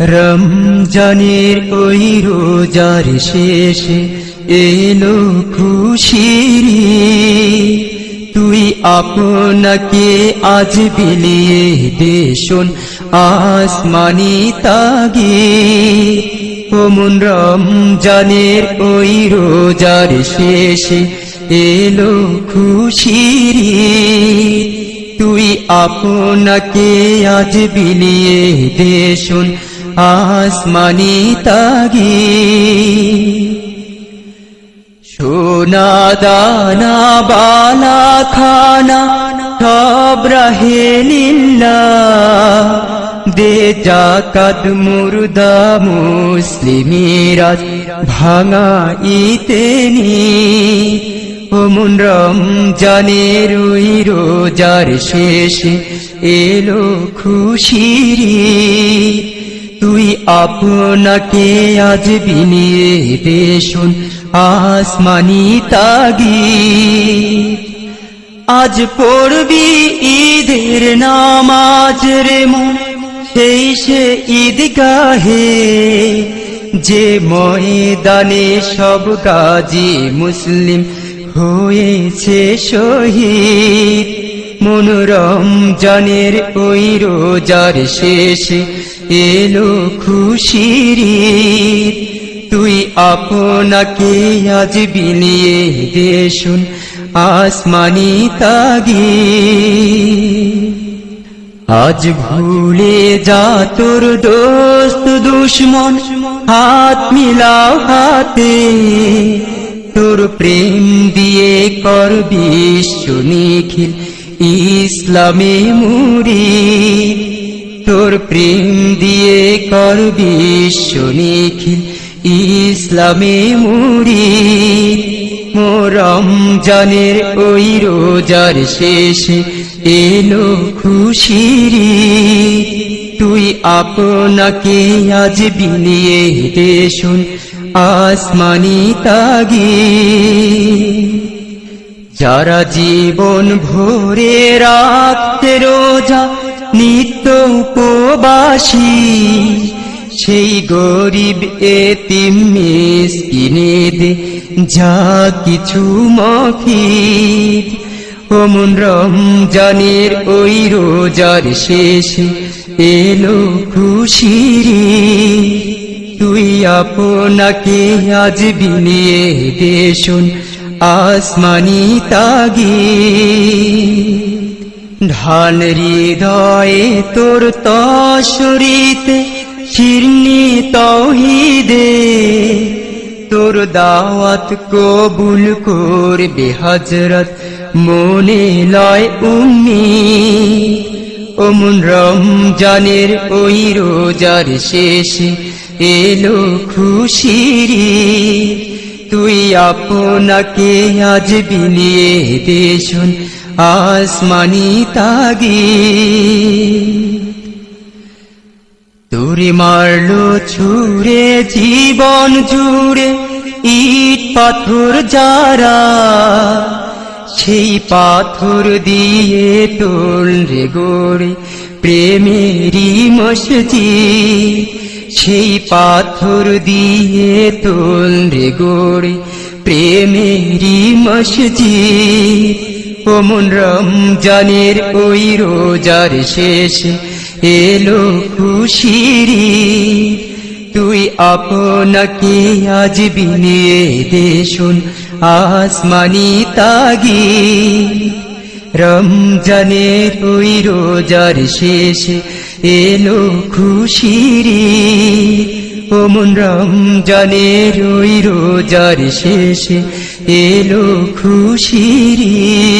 রমজানের ওই রোজার শেষে এলো খুশির ঈদ। তুই আপনাকে আজ বিলিয়ে দে শোন আসমানি তাগিদ। ওমন রমজানের ওই রোজার শেষে এলো খুশির ঈদ। তুই আপনাকে আজ বিলিয়ে দে শোন আসমানি তাগিদ। সোনা দানা বালা খানা সব রাহে লিল্লাহ। দে যাকাত মুর্দা মুসলিমেরা ভাঙা ইতেনি। ওমন রমজানের ওই রোজার শেষে এলো খুশির ঈদ। তুই আপনাকে আজ বিলিয়ে দে শোন আসমানি তাগিদ। আজ পড়বি ঈদের নামাজ রে মন সেই সে ঈদগাহে। যে ময়দানে সব গাজী মুসলিম হয়েছে শহীদ। মন রমজানের ওই রোজার শেষে এলো খুশির ঈদ। তুই আপনাকে আজ বিলিয়ে দে শোন আসমানি তাগিদ। আজ ভুলে যা তোর দোস্ত দুশ্মন হাত মিলাও হাতে। তোর প্রেম দিয়ে কর বিশ্ব নিখিল ইসলামে মুরিদ। তোর প্রেম দিয়ে কর বিশ্ব নিখিল ইসলামে মুরিদ। রমজানের ওই রোজার শেষে এলো খুশির ঈদ। তুই আপনাকে আজ বিলিয়ে দে শোন আসমানি তাগিদ। যারা জীবন ভরে রাখতে রোজা নিত্য উপবাসী, সেই গরিব এতিম মিসকিনেদের যা কিছু মফিদ। ওমন রমজানের ওই রোজার শেষে এলো খুশির ঈদ। তুই আপনাকে আজ বিলিয়ে দে শোন আসমানি তাগিদ। ঢাল হৃদয়ে তোর তশরীতে শিরনি তাওহীদে। তোর দাওয়াত কবুল করবে হযরত মনে লয় উম্মিদ। ওমন রমজানের ওই রোজার শেষে এলো খুশির ঈদ। তুই আপনাকে আজ বিলিয়ে দে শোন আসমানি তাগিদ। তোরে মারলো ছুঁড়ে জীবন জুড়ে ইট পাথর যারা, সেই পাথর দিয়ে তোলরে গড়ে প্রেমেরই মসজিদ। সেই পাথর দিয়ে তোলরে গড়ে প্রেমেরই মসজিদ। ওমন রমজানের ওই রোজার শেষে এলো খুশির ঈদ। তুই আপনাকে আজ বিলিয়ে দে শোন আসমানি তাগিদ। রমজানের ওই রোজার শেষে এলো খুশির ঈদ। ওমন রমজানের ওই রোজার শেষে এলো খুশির ঈদ।